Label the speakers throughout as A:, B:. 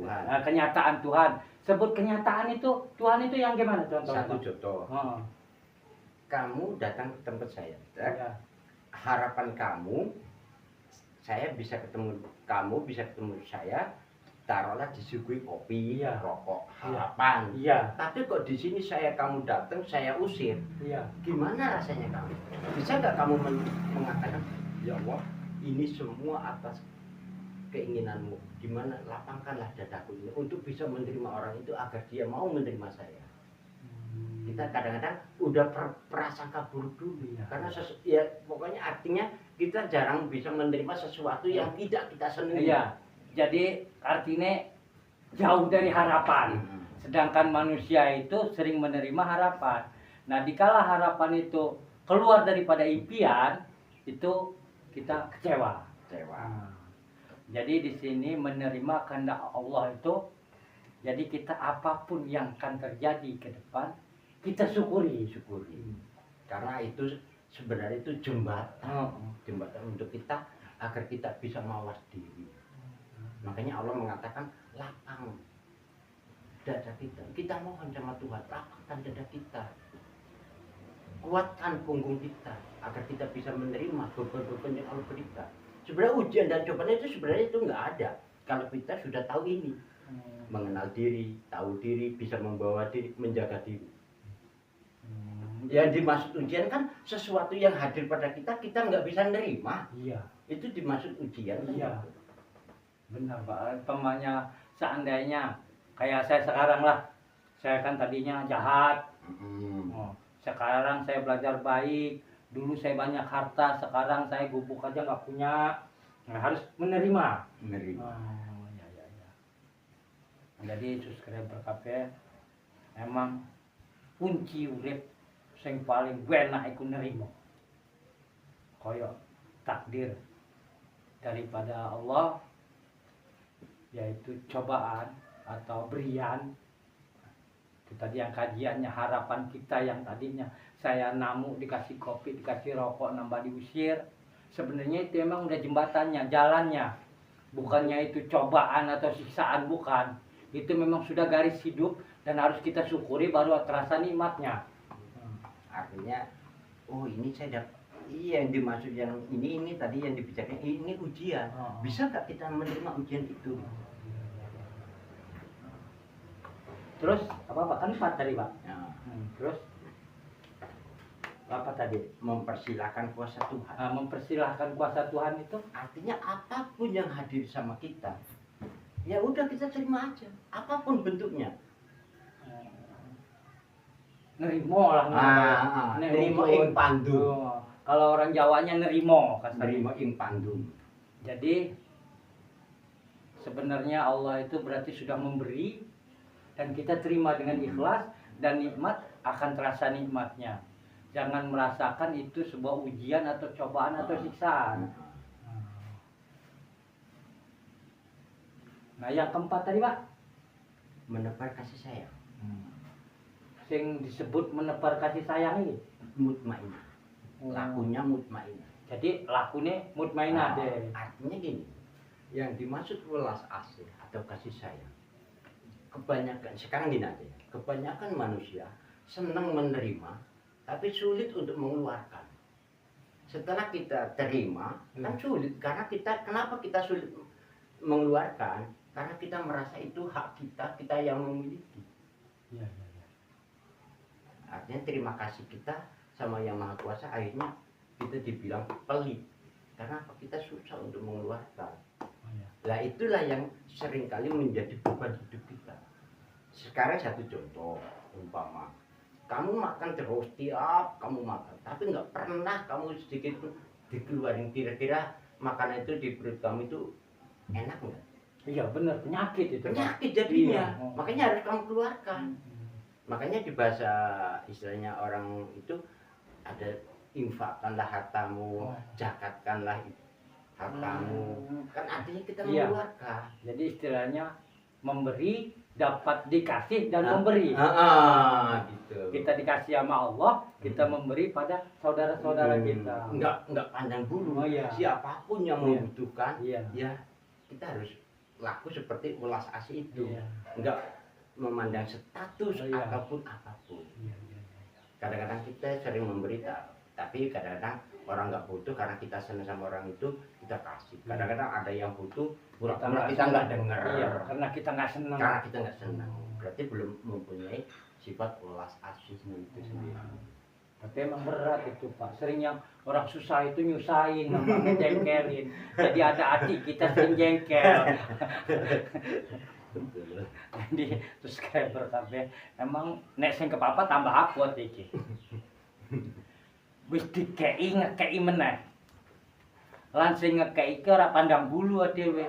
A: Tuhan.
B: Nah, kenyataan Tuhan. Sebut kenyataan itu, Tuhan itu yang gimana contohnya?
A: Satu contoh. Kamu datang ke tempat saya.
B: Ya.
A: Harapan kamu, saya bisa ketemu kamu, bisa ketemu saya. Taruhlah disuguhi kopi,
B: iya,
A: rokok, harapan.
B: Iya.
A: Tapi kok di sini kamu datang, saya usir.
B: Iya.
A: Gimana rasanya kamu? Bisa nggak kamu mengatakan, ya Allah, ini semua atas keinginanmu. Gimana? Lapangkanlah dadaku ini untuk bisa menerima orang itu agar dia mau menerima saya. Kita kadang-kadang udah prasangka buruk dulu ya. Karena ya pokoknya artinya kita jarang bisa menerima sesuatu yang tidak kita senangi.
B: Iya. Jadi artinya jauh dari harapan. Sedangkan manusia itu sering menerima harapan. Nah, dikala harapan itu keluar daripada impian, itu kita kecewa. Jadi di sini menerima kehendak Allah itu, jadi kita apapun yang akan terjadi ke depan, kita syukuri.
A: Karena itu sebenarnya itu jembatan untuk kita agar kita bisa mawas diri. Makanya Allah mengatakan lapang dada kita. Kita mohon sama Tuhan, lapangkan dada kita. Kuatkan punggung kita agar kita bisa menerima beban-beban yang Allah berikan. Sebenarnya ujian dan cobaan itu sebenarnya itu nggak ada. Kalau kita sudah tahu ini, mengenal diri, tahu diri, bisa membawa diri, menjaga diri. Yang dimaksud ujian kan sesuatu yang hadir pada kita nggak bisa nerima.
B: Iya.
A: Itu dimaksud ujian.
B: Iya. Benar Pak. Temannya seandainya kayak saya sekarang lah, saya kan tadinya jahat. Sekarang saya belajar baik. Dulu saya banyak harta, sekarang saya gubuk aja nggak punya. Nah, harus menerima. Ya. Jadi subscriber kafe emang kunci urip sing paling enak iku nerima. Koyo takdir daripada Allah, yaitu cobaan atau berian. Itu tadi yang kajiannya, harapan kita yang tadinya saya namu dikasih kopi, dikasih rokok, nambah diusir. Sebenarnya itu emang udah jembatannya, jalannya. Bukannya itu cobaan atau siksaan, bukan. Itu memang sudah garis hidup dan harus kita syukuri baru terasa nikmatnya.
A: Artinya, oh ini saya dapat. Iya, yang dimaksud yang ini tadi yang dibicarakan ini ujian. Bisa nggak kita menerima ujian itu?
B: Terus apa kan 4 tadi Pak?
A: Ya.
B: Terus apa tadi?
A: Mempersilahkan kuasa Tuhan.
B: Mempersilahkan kuasa Tuhan itu
A: artinya apapun yang hadir sama kita, ya udah kita terima aja, apapun bentuknya.
B: Nerimo lah.
A: Nerimo ing pandu.
B: Kalau orang Jawanya nerimo,
A: nerimo ing pandu.
B: Jadi sebenarnya Allah itu berarti sudah memberi dan kita terima dengan ikhlas dan nikmat akan terasa nikmatnya. Jangan merasakan itu sebuah ujian atau cobaan atau siksaan. Nah, yang keempat tadi Pak,
A: menebar kasih sayang.
B: Sing disebut menebar kasih sayang ini
A: mutmainah. Lakunya mutmainah.
B: Jadi lakunya mutmainah deh.
A: Artinya gini, yang dimaksud welas asih atau kasih sayang, kebanyakan sekarang gini aja, kebanyakan manusia senang menerima tapi sulit untuk mengeluarkan. Setelah kita terima kan sulit, karena kenapa kita sulit mengeluarkan? Karena kita merasa itu hak kita yang memiliki.
B: Ya.
A: Artinya terima kasih kita sama Yang Maha Kuasa, akhirnya kita dibilang pelit. Karena kita susah untuk mengeluarkan. Nah itulah yang seringkali menjadi beban hidup kita. Sekarang satu contoh, umpama kamu makan terus tiap kamu makan, tapi nggak pernah kamu sedikit pun dikeluarin. Kira-kira makanan itu di perut kamu itu enak nggak?
B: Iya benar, penyakit itu.
A: Penyakit jadinya. Iya. Makanya harus kamu keluarkan. Makanya di bahasa istilahnya orang itu ada infakkanlah hartamu, zakatkanlah hartamu. Kan artinya kita mengeluarkan.
B: Jadi istilahnya memberi dapat dikasih dan memberi.
A: Gitu.
B: Kita dikasih sama Allah, kita memberi pada saudara-saudara kita.
A: Enggak pandang bulu. Siapapun yang membutuhkan, ya kita harus berlaku seperti ulas asih itu.
B: Iya.
A: Enggak memandang status
B: Oh, iya.
A: ataupun apapun.
B: Iya, iya, iya.
A: Kadang-kadang kita sering memberi, tapi kadang-kadang orang nggak butuh, karena kita senang sama orang itu kita kasih. Kadang-kadang ada yang butuh, pura-pura kita nggak dengar.
B: Iya, karena kita nggak senang.
A: Karena kita nggak senang, berarti belum mempunyai sifat ulas asihnya itu sendiri.
B: Tapi emang berat itu Pak, sering yang orang susah itu nyusahin, namanya jengkelin. Jadi ada hati kita sering jengkel.
A: Betul.
B: Jadi subscriber kabeh emang nek sing kepapa tambah abot iki. Wis dikei ngekei meneh. Lan sing ngekei iki ora pandang bulu dhewe.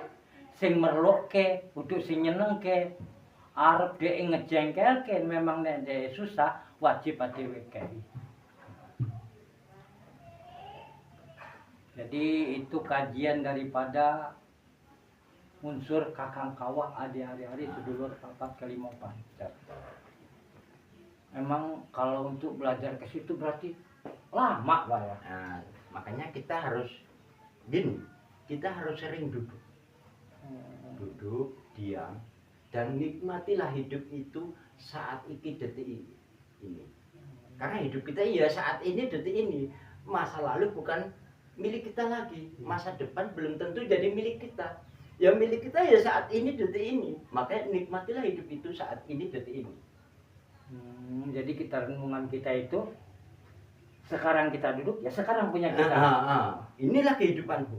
B: Sing merlokke, kudu sing nyenengke. Arep dhek ngejengkelke memang nek dhek susah wajib dhewe kei. Jadi itu kajian daripada unsur kakang kawah adi hari-hari sedulur papat kelima pancar. Memang kalau untuk belajar ke situ berarti lama Pak ya.
A: Nah, makanya kita harus gini, kita harus sering duduk, diam, dan nikmatilah hidup itu saat ini, detik ini. Karena hidup kita ya saat ini, detik ini. Masa lalu bukan milik kita lagi, masa depan belum tentu jadi milik kita. Yang milik kita ya saat ini, detik ini. Makanya nikmatilah hidup itu saat ini, detik ini.
B: Jadi kita renungan kita itu sekarang kita duduk ya sekarang punya kita.
A: Inilah kehidupanku.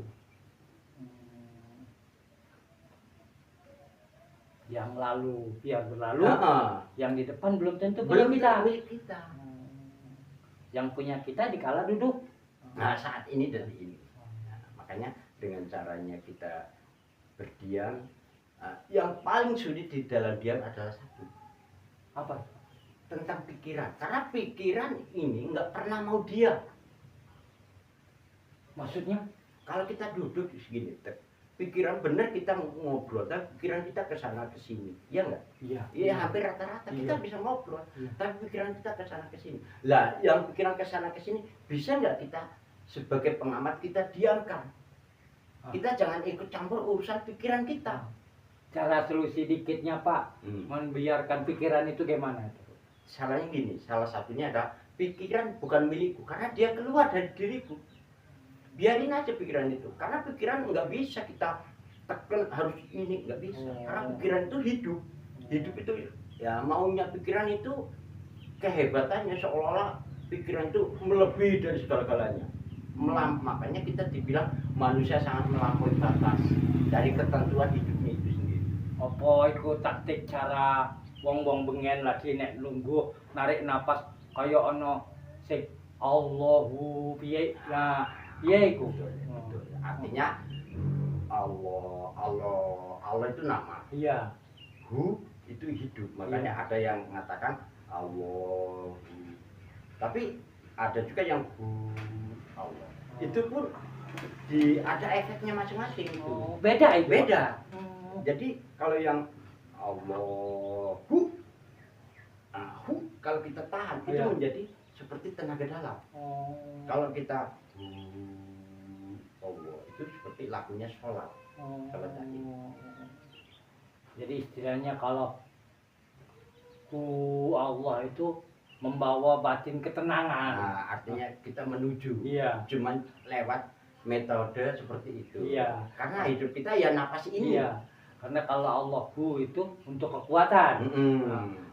B: Yang lalu biar berlalu, yang di depan belum tentu punya
A: Belum
B: kita.
A: milik kita.
B: Yang punya kita dikala duduk.
A: Nah, saat ini, detik ini. Nah, makanya dengan caranya kita berdiam, yang paling sulit di dalam diam adalah satu,
B: Apa?
A: tentang pikiran. Karena pikiran ini nggak pernah mau diam.
B: Maksudnya?
A: Kalau kita duduk segini, pikiran benar kita ngobrol, tapi pikiran kita ke sana ke sini, ya nggak?
B: Iya.
A: Iya, hampir rata-rata kita
B: Iya.
A: bisa ngobrol,
B: Iya.
A: tapi pikiran kita ke sana ke sini. Lah, yang pikiran ke sana ke sini bisa nggak kita sebagai pengamat kita diamkan? Kita jangan ikut campur urusan pikiran kita.
B: Cara solusi dikitnya Pak, membiarkan pikiran itu gimana?
A: Salahnya gini, salah satunya adalah pikiran bukan milikku, karena dia keluar dari diriku. Biarin aja pikiran itu, karena pikiran nggak bisa kita tekan harus ini, nggak bisa. Karena pikiran itu hidup, hidup itu ya maunya pikiran itu kehebatannya seolah-olah pikiran itu melebihi dari segala-galanya. Makanya kita dibilang manusia sangat melampaui batas dari ketentuan hidupnya itu sendiri.
B: Apa iku taktik cara wong-wong bengen lagi nek lungguh narik napas kaya ana sing Allahu piye. Nah, piye iku?
A: Betul. Artinya Allah itu nama.
B: Iya.
A: Hu itu hidup. Makanya ada yang mengatakan Allah. Tapi ada juga yang hu Allah. Itu pun ada efeknya masing-masing itu.
B: Beda itu.
A: Beda. Jadi kalau yang Allahu, kalau kita tahan itu
B: Iya.
A: menjadi seperti tenaga dalam. Kalau kita Allah itu seperti lagunya sholat. Kalau tadi.
B: Jadi istilahnya kalau Allah itu membawa batin ketenangan.
A: Nah, artinya kita menuju.
B: Iya.
A: Cuman lewat metode seperti itu.
B: Iya.
A: Karena hidup kita ya napas ini.
B: Iya. Karena kalau Allahu itu untuk kekuatan.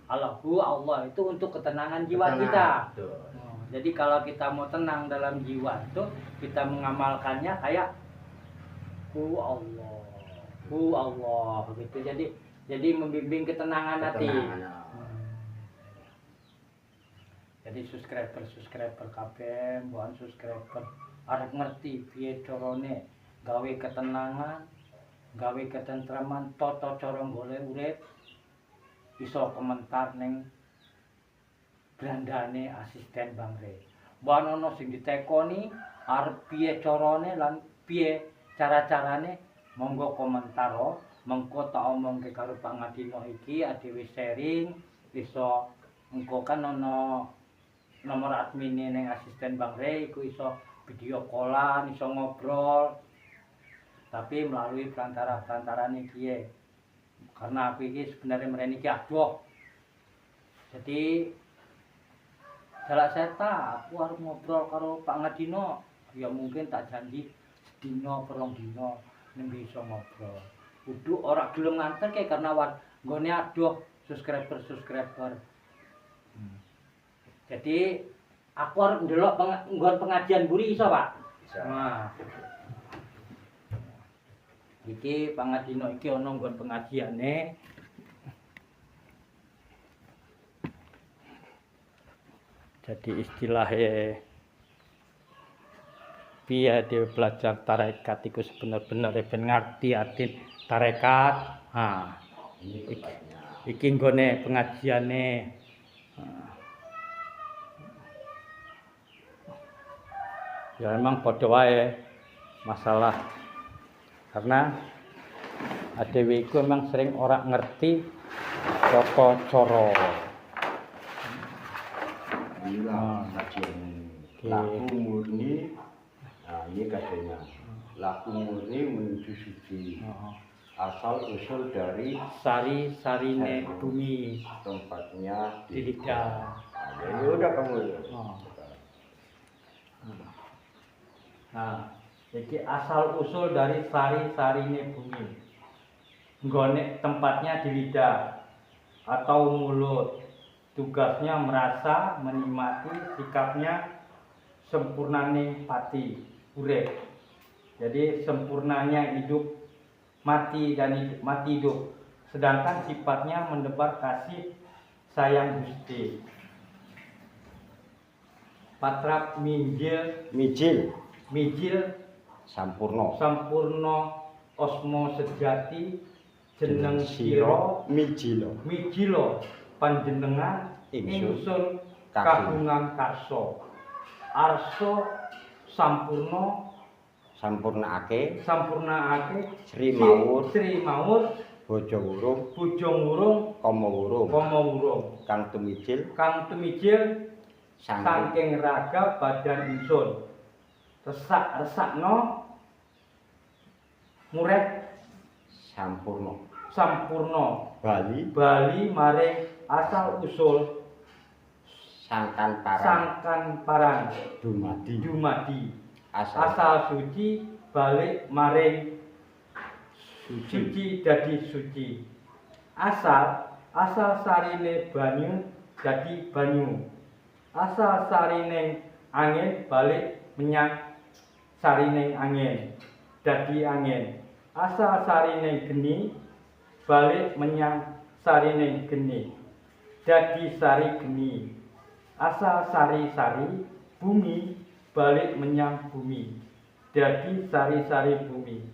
B: Allahu Allah itu untuk ketenangan jiwa kita.
A: Betul.
B: Jadi kalau kita mau tenang dalam jiwa itu kita mengamalkannya kayak Allah gitu. Jadi membimbing ketenangan hati. Jadi subscriber kabeh, mbokan subscriber arep ngerti piye carane gawe ketenangan, gawe ketentraman, tata cara golek urip. Iso komentar ning brandane asisten Bang Re. Mbok ana sing ditekoni arep piye carane lan piye cara-carane, monggo komentar mengko tak omongke karo Pak Ngadino iki adewe sharing iso engko kan ana nomor admin ning asisten Bang Re iku iso video callan, iso ngobrol. tapi melalui perantara nih kiye. Karena aku ini sebenarnya mrene iki adoh. Jadi jalak seta aku harus ngobrol karo Pak Ngadino. Ya mungkin tak janji sedina perong dina ning bisa ngobrol. Kudu ora gelem nganter kae karena nggone adoh subscriber. Jadi aku harus ndelok nggon pengajian buri iso, Pak?
A: Bisa.
B: Nah. Iki Pak Ngadino iki ana nggon pengajiane. Jadi istilahnya piye dia belajar tarekat iku sebenar-benar ben ngerti arti tarekat. Ha.
A: Ini tempatnya.
B: Iki nggone pengajiane. Ya emang padha wae masalah karena adewe iku emang sering ora ngerti tata cara.
A: Inilah kajian laku murni. Nah, ini katanya laku murni menuju suci. Asal usul dari
B: Sari-sarine bumi
A: tempatnya
B: di lidah.
A: Nah, ini udah kamu.
B: Nah, iki asal usul dari sari-sarine bumi. Nggone tempatnya di lidah atau mulut. Tugasnya merasa, menikmati, sikapnya sempurnane pati, urip. Jadi sempurnanya hidup, mati dan hidup, mati hidup. Sedangkan sifatnya menebar kasih sayang Gusti. Patrap mijil
A: Sampurno
B: osmo sejati jeneng sira mijilo panjenengan ingsun kagungan karso arso sampurnaake
A: Sri Mawur
B: bojo wurung
A: Kama Wurung kang tumijil
B: saking raga badan ingsun resakno murid sampurno bali maring asal usul
A: sangkan
B: parang dumadi asal suci balik maring suci dadi suci asal sarine banyu dadi banyu asal sarine angin balik menyang sarine angin dadi angin asal sarine geni balik menyang sarine geni dadi sari geni asal sari-sari bumi balik menyang bumi dadi sari-sari bumi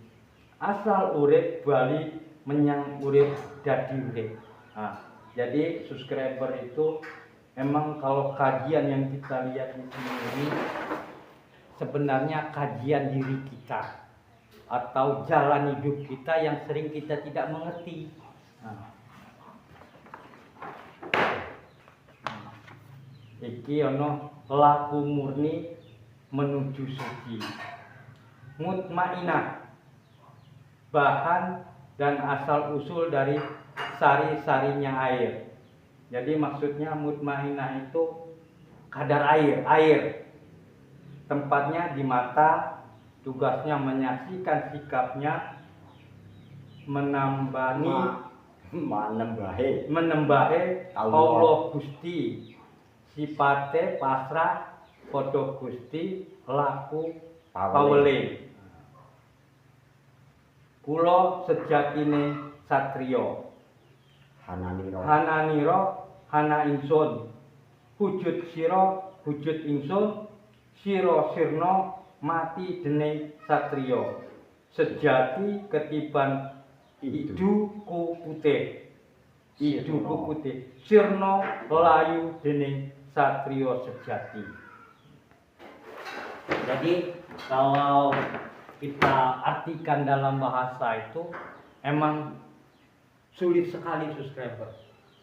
B: asal urip balik menyang urip dadi urip. Nah, jadi subscriber itu emang kalau kajian yang kita lihat di sini ini sebenarnya kajian diri kita atau jalan hidup kita yang sering kita tidak mengerti. Iki ono laku murni menuju suci. Mutmainah bahan dan asal usul dari sari-sarinya air. Jadi maksudnya mutmainah itu kadar air. Tempatnya di mata, tugasnya menyaksikan sikapnya, menembahe Allah Gusti. Sipate pasrah padha Gusti laku pawele. Kula sejatine satriya. Hana ingsun. Wujud sira wujud ingsun. Sira sirna mati dening satriya. Sejati ketiban iduku putih. Sirna layu dening satriya sejati. Jadi kalau kita artikan dalam bahasa itu emang sulit sekali subscriber.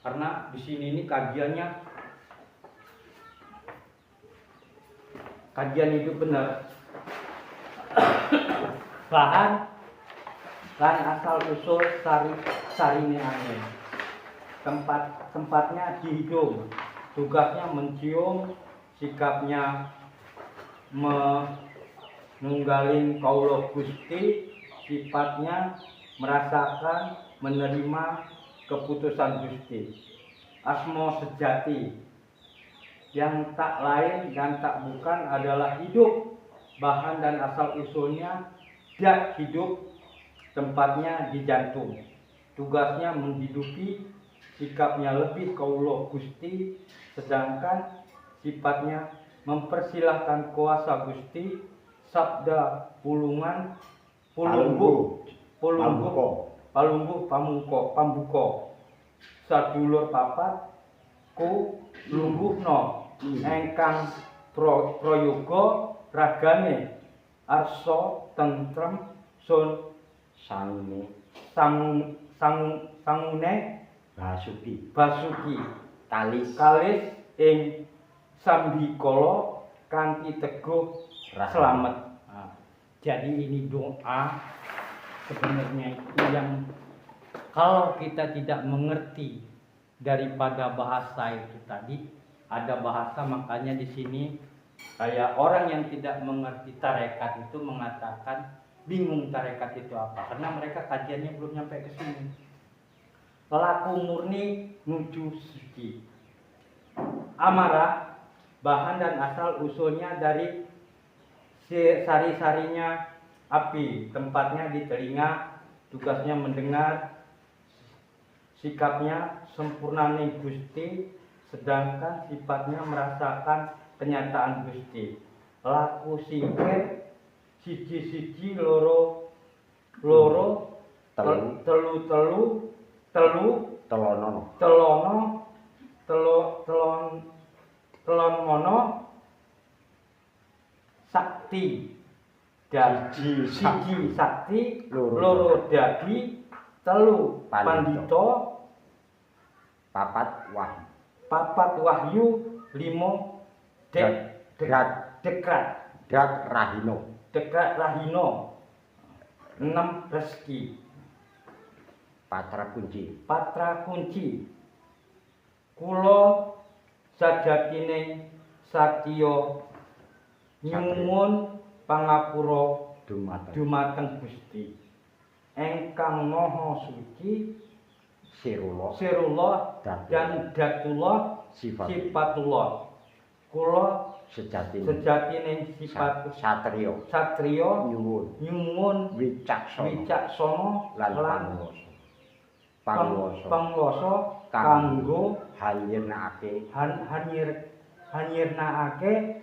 B: Karena di sini ini kajian itu benar. Bahan lan asal usul sarine angin. Tempatnya di hidung, tugasnya mencium, sikapnya menunggalin kaulo Gusti, sifatnya merasakan, menerima keputusan Gusti. Asmo sejati yang tak lain dan tak bukan adalah hidup, bahan dan asal usulnya zat hidup, tempatnya di jantung, tugasnya menghidupi, sikapnya lebih kaulo Gusti, sedangkan sifatnya mempersilahkan kuasa Gusti. Sabda palungguh pambuko sadulur papat ku lungguhno engkang prayoga ragane arsa tentrem sun sangune basuki kalis ing sambikala kanthi teguh selamat. Jadi ini doa sebenarnya itu yang kalau kita tidak mengerti daripada bahasa itu tadi, ada bahasa makanya di sini kayak orang yang tidak mengerti tarekat itu mengatakan bingung tarekat itu apa, karena mereka kajiannya belum sampai ke sini. Laku murni nuju suci. Amarah bahan dan asal usulnya dari sari-sarinya api, tempatnya di telinga, tugasnya mendengar, sikapnya sempurnane Gusti, sedangkan sifatnya merasakan kenyataan Gusti. Laku singkir siji-siji loro telon mono sakti siji sakti loro dadi telu pandito papat wahyu limo dekrat rahino 6 rezeki patra kunci kula sajatine satya nyuwun pangapura dumateng Gusti engkang maha suci sirullah dan datullah sifatullah. Kula sejatine sifat satriya nyuwun wicaksana lan pangwasa kanggo hanyirnakake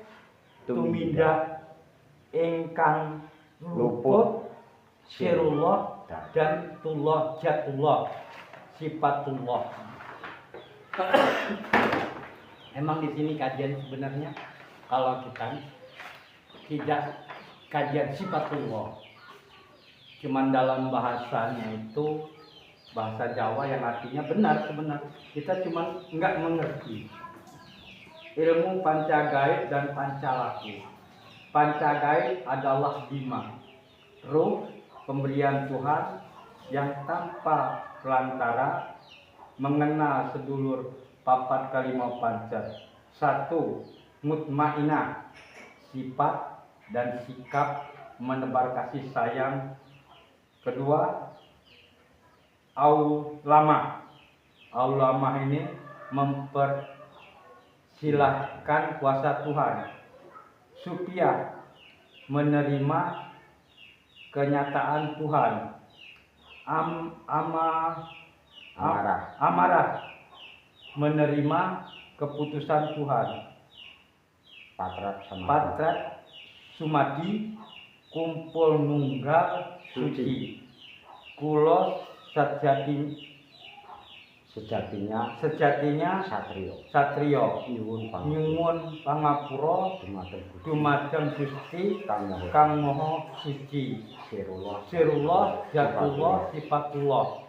B: tumindak ingkang luput sirullah dan tullah jatullah sifatullah. Emang di sini kajian sebenarnya kalau kita tidak kajian sifatullah, cuman dalam bahasanya itu bahasa Jawa yang artinya benar sebenarnya, kita cuman nggak mengerti ilmu pancagaib dan pancalaku. Pancagaib adalah bima, ruh pemberian Tuhan yang tanpa perantara, mengenal sedulur papat kalima panca. 1. Mutmainah, sifat dan sikap menebar kasih sayang. 2. Aulama ini mempersilahkan kuasa Tuhan supaya menerima kenyataan Tuhan. Amarah menerima keputusan Tuhan. Patrat sumadi kumpul nunggal suci. Kula sejatinya satriya nyuwun pangapura dumateng Gusti kang maha suci sirullah jatullah sifatullah.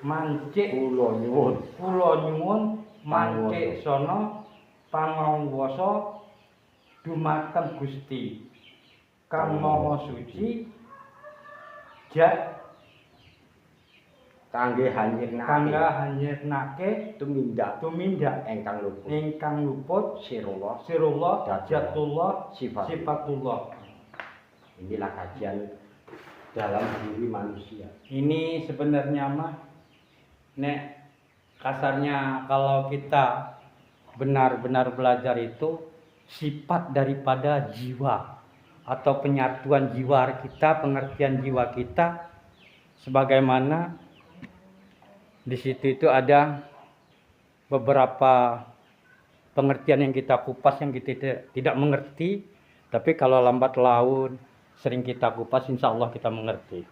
B: Mancik kula nyuwun mancik sono pangawasa dumateng Gusti kang maha suci jat
A: kangge hanyirnake
B: kangge hanyirnake
A: tumindak
B: tumindak
A: engkang luput
B: ingkang luput
A: sirullah
B: sirullah
A: Zatullah,
B: jatullah
A: sifatullah.
B: sifatullah.
A: Inilah kajian dalam diri manusia.
B: Ini sebenarnya mah nek kasarnya kalau kita benar-benar belajar itu sifat daripada jiwa atau penyatuan jiwa kita, pengertian jiwa kita, sebagaimana di situ itu ada beberapa pengertian yang kita kupas yang kita tidak mengerti, tapi kalau lambat laun sering kita kupas, insya Allah kita mengerti.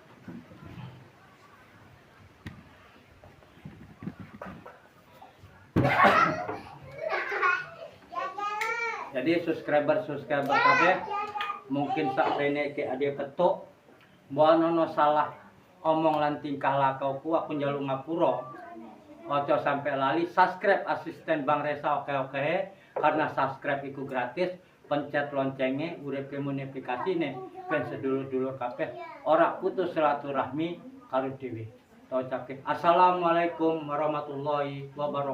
B: Jadi subscriber kabeh mungkin sak rene ke ade ketuk mbok ono salah omong lan tingkah lakuku aku njaluk ngapura. Ojo sampai lali subscribe asisten Bang Resa oke karena subscribe itu gratis. Pencet loncengnya urip notifikasine ben sedulur-dulur kabeh ora putus silaturahmi karo dhewe. Assalamualaikum warahmatullahi wabarakatuh.